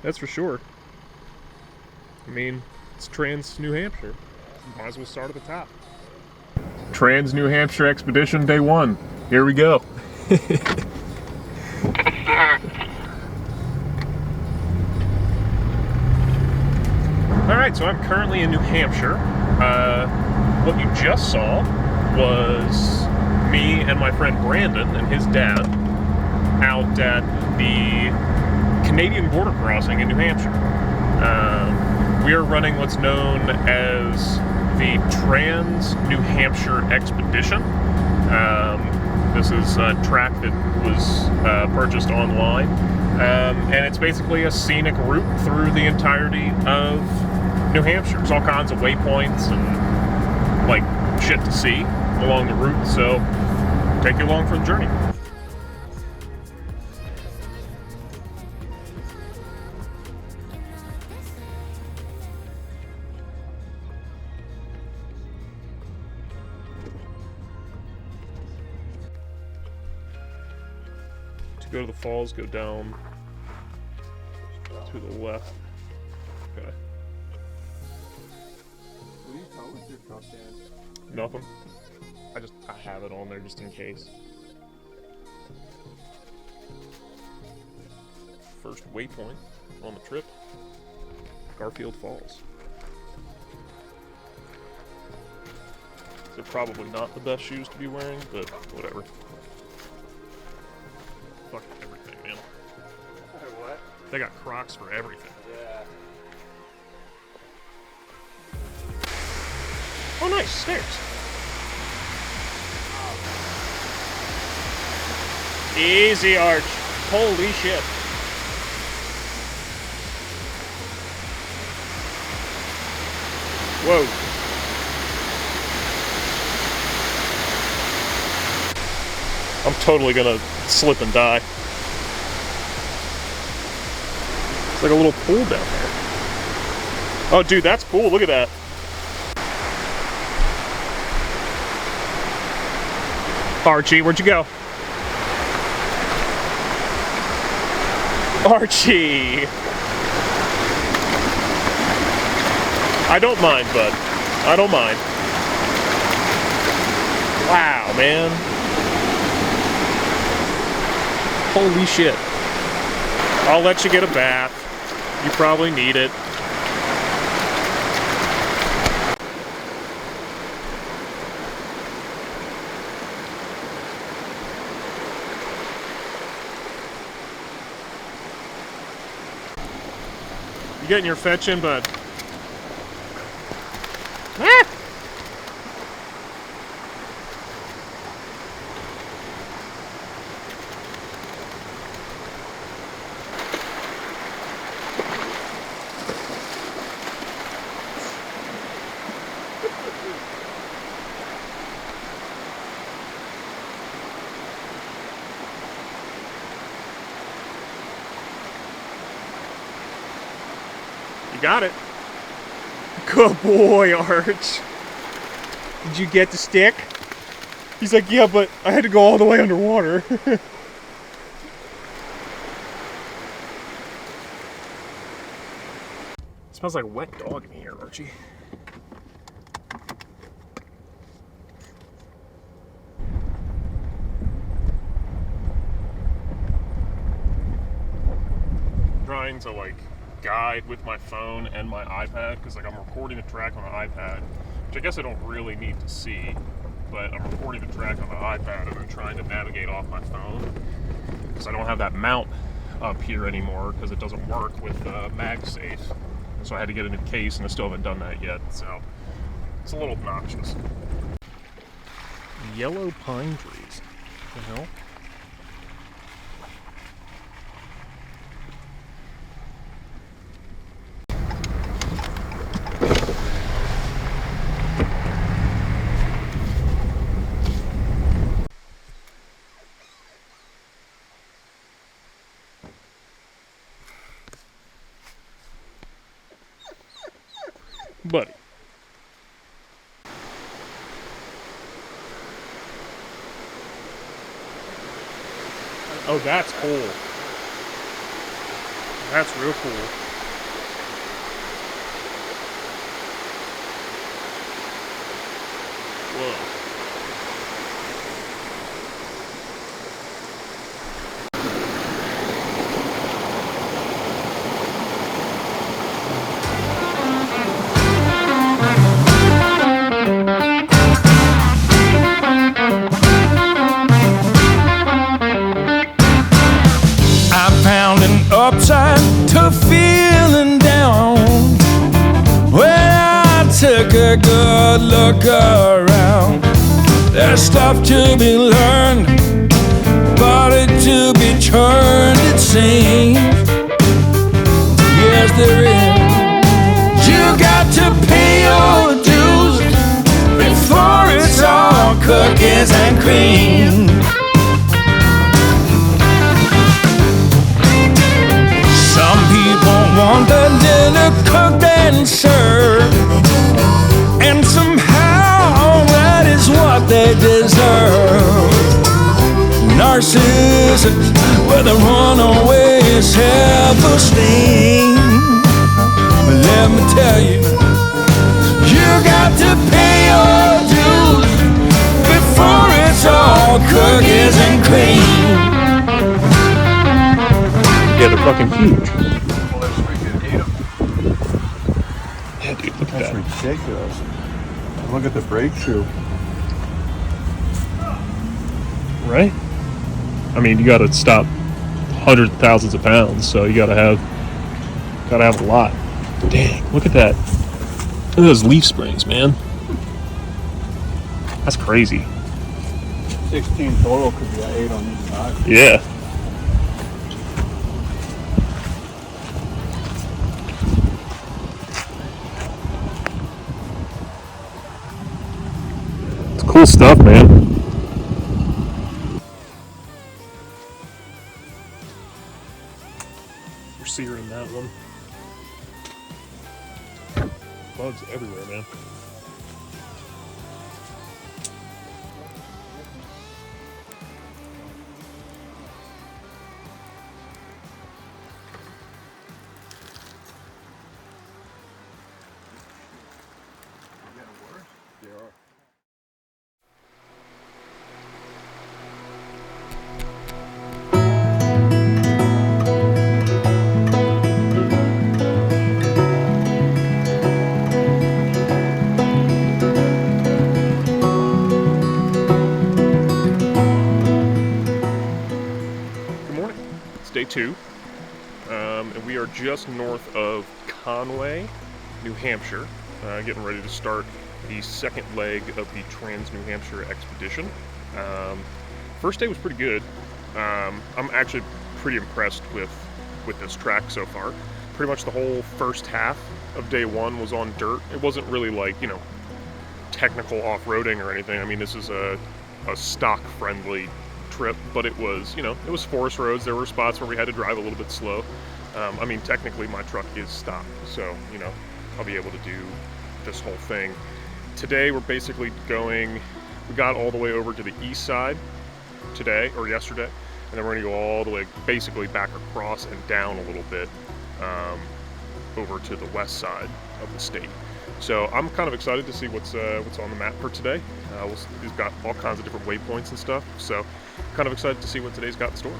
That's for sure. I mean, it's Trans-New Hampshire. Might as well start at the top. Trans-New Hampshire Expedition Day 1. Here we go. Alright, so I'm currently in New Hampshire. What you just saw was me and my friend Brandon and his dad out at the Canadian border crossing in New Hampshire. We are running what's known as the Trans-New Hampshire Expedition. This is a track that was purchased online, and it's basically a scenic route through the entirety of New Hampshire. There's all kinds of waypoints and like shit to see along the route, so take you along for the journey. To go to the falls, go down to the left. Okay. What do you tell with your truck, Dan? Nothing. I have it on there just in case. First waypoint on the trip, Garfield Falls. They're probably not the best shoes to be wearing, but whatever. Fuck everything, man. What? They got Crocs for everything. Yeah. Oh, nice, stairs. Easy, Arch. Holy shit. Whoa. I'm totally gonna slip and die. It's like a little pool down there. Oh, dude, that's cool. Look at that. Archie, where'd you go? Archie! I don't mind, bud. I don't mind. Wow, man. Holy shit. I'll let you get a bath. You probably need it. You getting your fetch in, bud? Ah! You got it. Good boy, Arch. Did you get the stick? He's like, yeah, but I had to go all the way underwater. It smells like a wet dog in here, Archie. Trying to like guide with my phone and my iPad because like I'm recording the track on the iPad, which I guess I don't really need to see, but I'm recording the track on the iPad and I'm trying to navigate off my phone because I don't have that mount up here anymore because it doesn't work with MagSafe. So I had to get a new case and I still haven't done that yet, so it's a little obnoxious. Yellow pine trees. What the hell? Buddy. Oh, that's cool. That's real cool. Whoa. Upside to feeling down when I took a good look around. There's stuff to be learned, body to be turned, it seems. Yes, there is. You got to pay your dues before it's all cookies and cream. Some people want the dinner cooked and served, and somehow that is what they deserve. Narcissus with a runaway self-esteem. But let me tell you, you got to pay your dues before it's all cookies and cream. Yeah, they're fucking huge. Well, there's freaking 8 of them. Yeah, dude, look at That's that. ridiculous. Look at the brake shoe. Right? I mean, you gotta stop hundreds of thousands of pounds, so you gotta have a lot. Dang, look at that. Look at those leaf springs, man. That's crazy. 16 total, could be 8 on each side. Yeah. It's cool stuff, man. We're searing that one. Bugs everywhere, man. Day 2, and we are just north of Conway, New Hampshire, getting ready to start the second leg of the Trans-New Hampshire Expedition. First day was pretty good. I'm actually pretty impressed with this track so far. Pretty much the whole first half of day 1 was on dirt. It wasn't really like, you know, technical off-roading or anything. I mean, this is a stock-friendly trip, but it was, you know, it was forest roads. There were spots where we had to drive a little bit slow. I mean, technically my truck is stopped, so, you know, I'll be able to do this whole thing. Today we're basically going, we got all the way over to the east side today, or yesterday, and then we're gonna go all the way basically back across and down a little bit over to the west side of the state. So I'm kind of excited to see what's on the map for today. We've got all kinds of different waypoints and stuff, so kind of excited to see what today's got in store.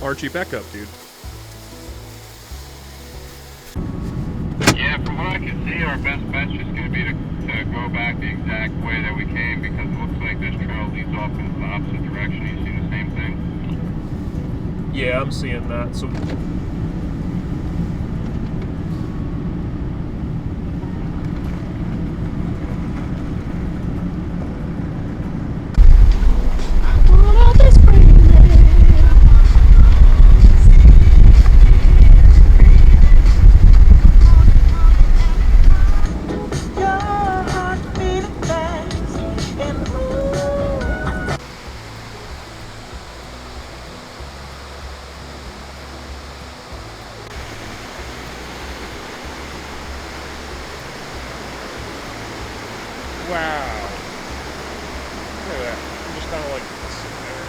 Archie, back up, dude. Yeah, from what I can see, our best bet's just going to be to go back the exact way that we came, because it looks like this trail leads off in the opposite direction. You see the same thing? Yeah, I'm seeing that. So Wow. Look at that. I'm just kind of like sitting there.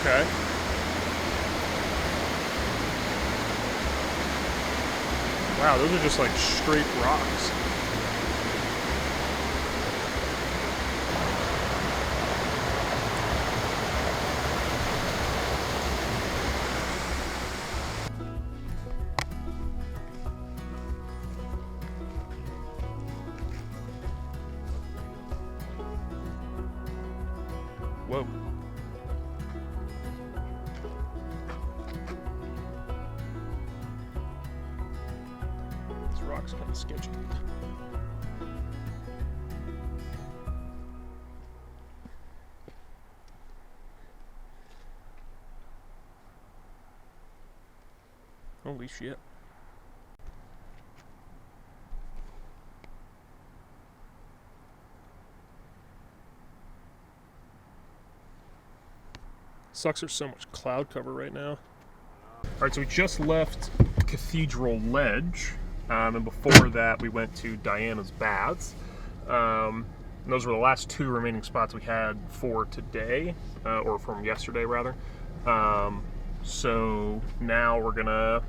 Okay. Wow, those are just like straight rocks. Whoa. This rock's kind of sketchy. Holy shit. Sucks there's so much cloud cover right now. Alright, so we just left Cathedral Ledge, and before that we went to Diana's Baths. And those were the last two remaining spots we had for today, or from yesterday rather. So now we're gonna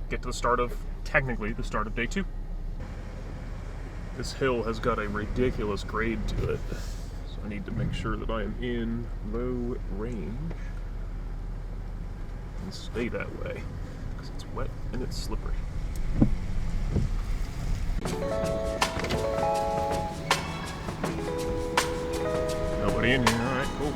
get to the start of, technically, the start of day 2. This hill has got a ridiculous grade to it, so I need to make sure that I am in low range. And stay that way, because it's wet and it's slippery. Nobody in here, alright, cool.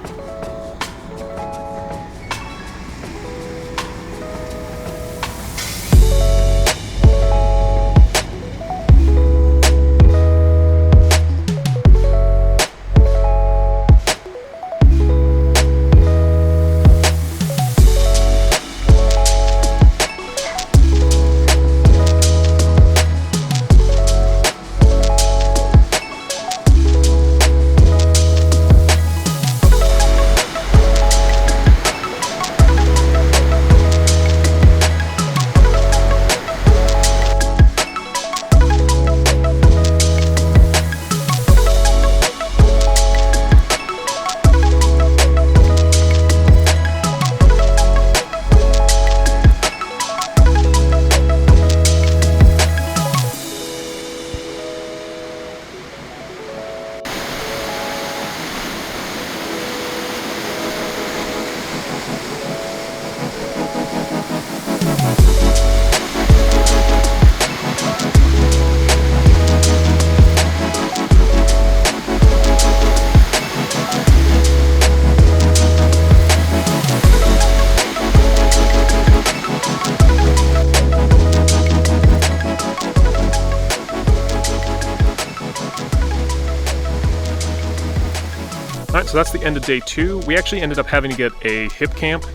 Alright, so that's the end of day 2. We actually ended up having to get a hip camp,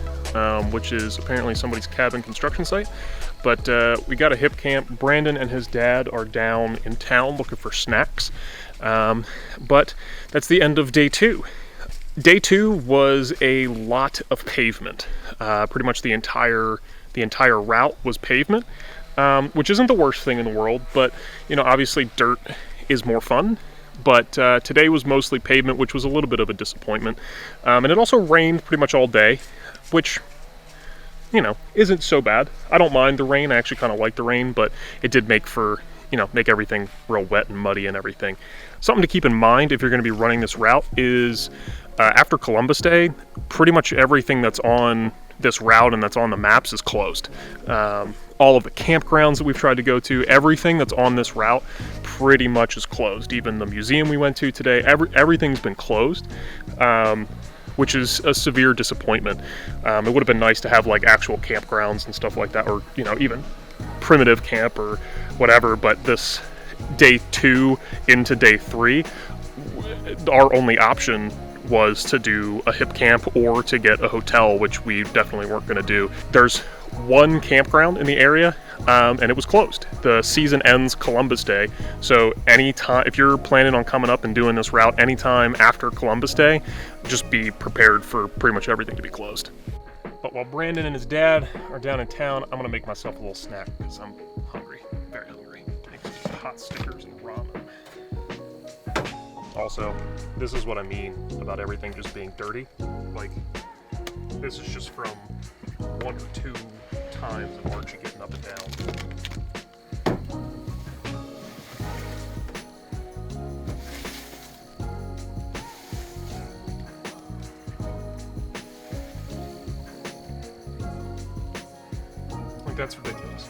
which is apparently somebody's cabin construction site. But we got a hip camp. Brandon and his dad are down in town looking for snacks. But that's the end of day 2. Day 2 was a lot of pavement. Pretty much the entire route was pavement, which isn't the worst thing in the world, but you know, obviously dirt is more fun. But today was mostly pavement, which was a little bit of a disappointment. And it also rained pretty much all day, which, you know, isn't so bad. I don't mind the rain. I actually kind of like the rain, but it did make everything real wet and muddy and everything. Something to keep in mind if you're going to be running this route is after Columbus Day, pretty much everything that's on this route and that's on the maps is closed. All of the campgrounds that we've tried to go to, everything that's on this route pretty much is closed. Even the museum we went to today, everything's been closed, which is a severe disappointment. It would have been nice to have like actual campgrounds and stuff like that, or you know, even primitive camp or whatever, but this day 2 into day 3, our only option was to do a hip camp or to get a hotel, which we definitely weren't going to do. There's one campground in the area, and it was closed. The season ends Columbus Day, so anytime, if you're planning on coming up and doing this route anytime after Columbus Day, just be prepared for pretty much everything to be closed. But while Brandon and his dad are down in town, I'm gonna make myself a little snack because I'm hungry, very hungry. Make some hot stickers and ramen. Also, this is what I mean about everything just being dirty. Like, this is just from 1 or 2 times of Archie getting up and down. Like, that's ridiculous.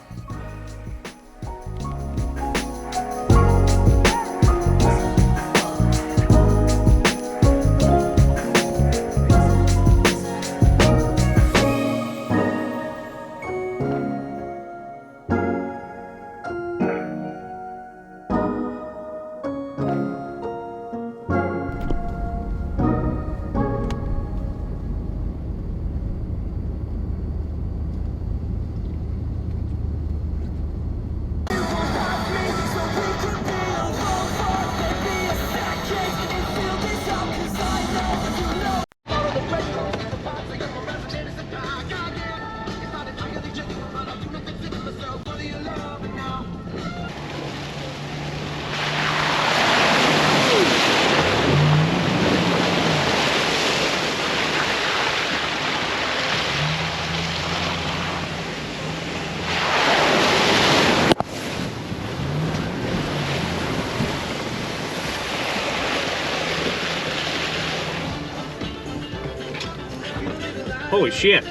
Holy shit!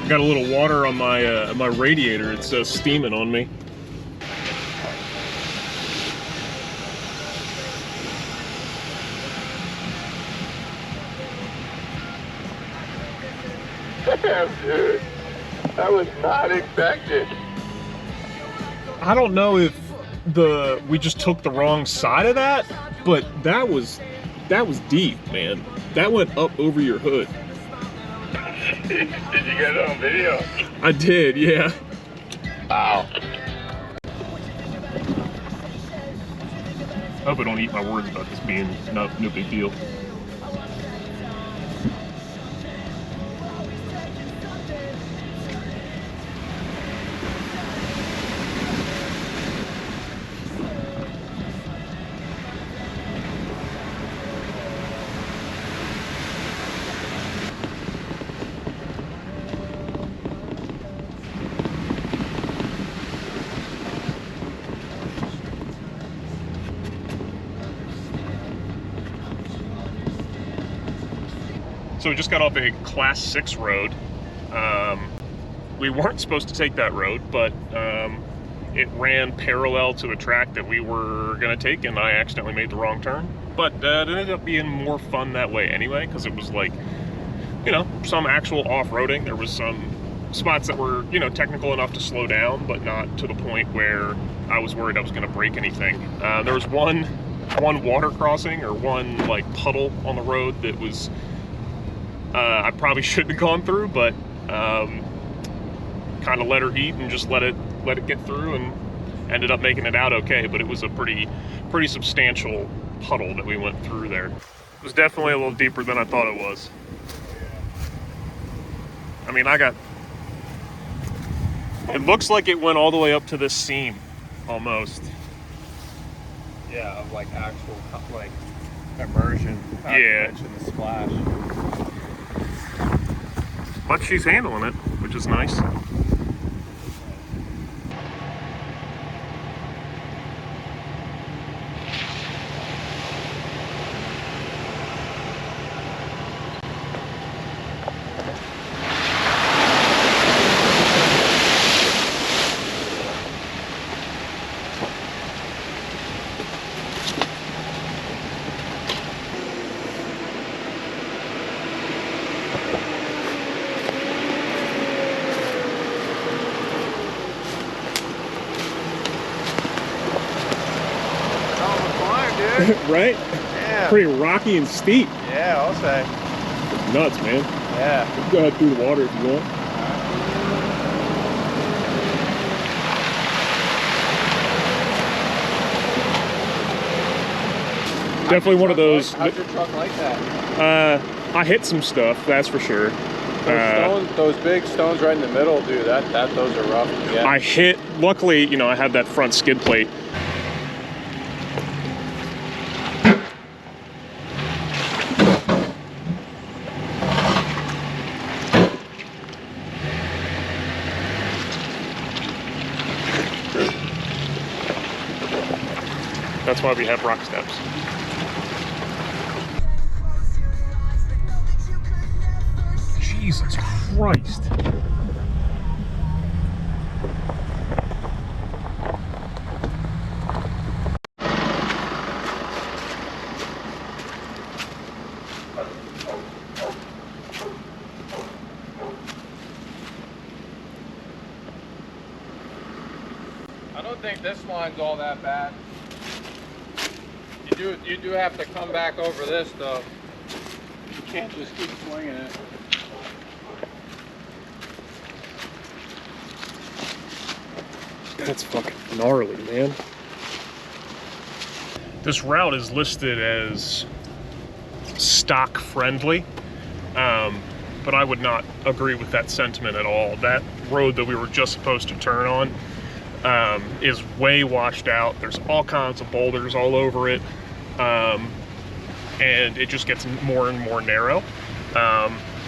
Got a little water on my my radiator. It's steaming on me. Damn, dude. That was not expected. I don't know if we just took the wrong side of that, but that was deep, man. That went up over your hood. Did you get it on video? I did, yeah. Wow. I hope I don't eat my words about this being no big deal. So we just got off a Class 6 road. We weren't supposed to take that road, but it ran parallel to a track that we were gonna take, and I accidentally made the wrong turn. But it ended up being more fun that way anyway, because it was like, you know, some actual off-roading. There was some spots that were, you know, technical enough to slow down, but not to the point where I was worried I was gonna break anything. There was one water crossing, or one like puddle on the road that was I probably shouldn't have gone through, but kind of let her eat and just let it get through, and ended up making it out okay. But it was a pretty substantial puddle that we went through there. It was definitely a little deeper than I thought it was. I mean, it looks like it went all the way up to this seam, almost. Yeah, of like actual like immersion. Yeah. In the splash. But she's handling it, which is nice. Right? Yeah. Pretty rocky and steep. Yeah, I'll say. Nuts, man. Yeah. You can go ahead through the water if you want. Definitely one of those. How'd your truck like that? I hit some stuff, that's for sure. Those big stones right in the middle, dude. Those are rough. Yeah. I hit. Luckily, you know, I had that front skid plate. That's why we have rock steps. Jesus Christ. I don't think this line's all that bad. You do have to come back over this though. You can't just keep swinging it. That's fucking gnarly, man. This route is listed as stock friendly, but I would not agree with that sentiment at all. That road that we were just supposed to turn on is way washed out. There's all kinds of boulders all over it, and it just gets more and more narrow.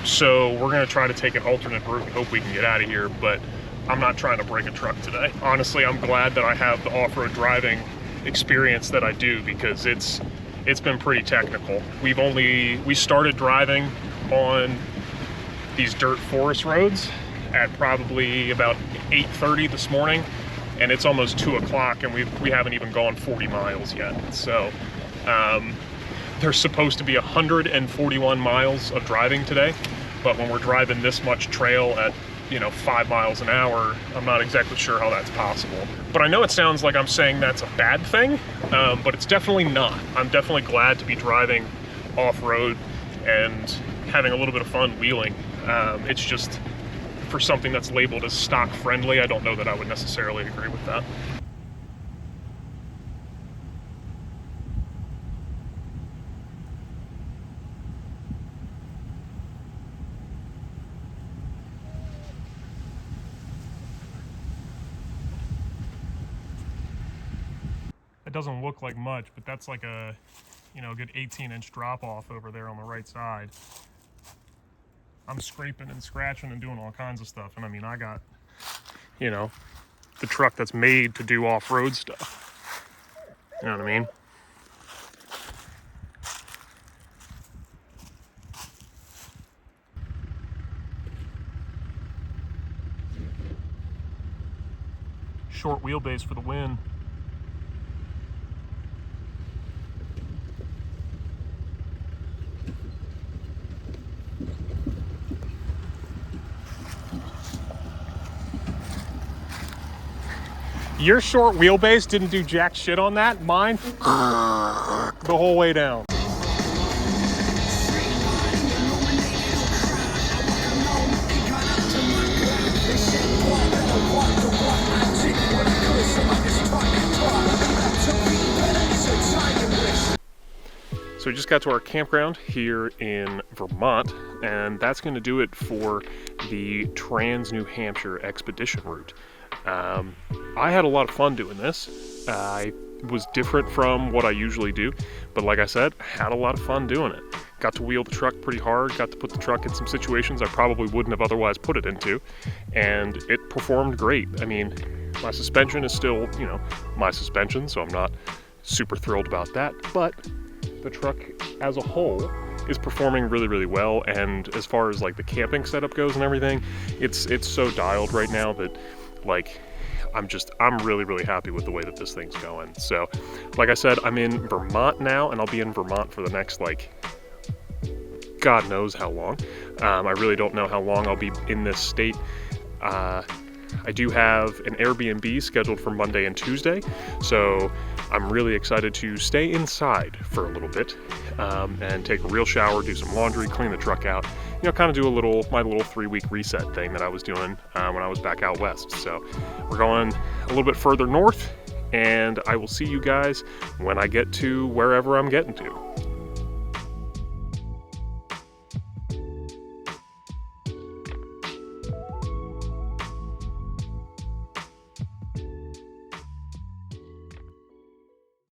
So we're gonna try to take an alternate route and hope we can get out of here, but I'm not trying to break a truck today. Honestly, I'm glad that I have the off-road driving experience that I do, because it's been pretty technical. We started driving on these dirt forest roads at probably about 8:30 this morning, and it's almost 2 o'clock, and we haven't even gone 40 miles yet. So there's supposed to be 141 miles of driving today, but when we're driving this much trail at 5 miles an hour, I'm not exactly sure how that's possible. But I know it sounds like I'm saying that's a bad thing, but it's definitely not. I'm definitely glad to be driving off-road and having a little bit of fun wheeling. It's just, for something that's labeled as stock friendly, I don't know that I would necessarily agree with that. It doesn't look like much, but that's like a, good 18-inch drop off over there on the right side. I'm scraping and scratching and doing all kinds of stuff. And I mean, I got, the truck that's made to do off-road stuff. You know what I mean? Short wheelbase for the win. Your short wheelbase didn't do jack shit on that. Mine, the whole way down. So we just got to our campground here in Vermont, and that's going to do it for the Trans-New Hampshire Expedition route. I had a lot of fun doing this. I was different from what I usually do, but like I said, had a lot of fun doing it. Got to wheel the truck pretty hard, got to put the truck in some situations I probably wouldn't have otherwise put it into, and it performed great. I mean, my suspension is still, my suspension, so I'm not super thrilled about that, but the truck as a whole is performing really, really well. And as far as like the camping setup goes and everything, it's so dialed right now that I'm really, really happy with the way that this thing's going. So like I said, I'm in Vermont now, and I'll be in Vermont for the next, God knows how long. I really don't know how long I'll be in this state. I do have an Airbnb scheduled for Monday and Tuesday, so I'm really excited to stay inside for a little bit and take a real shower, do some laundry, clean the truck out, kind of do my little 3-week reset thing that I was doing when I was back out west. So we're going a little bit further north, and I will see you guys when I get to wherever I'm getting to.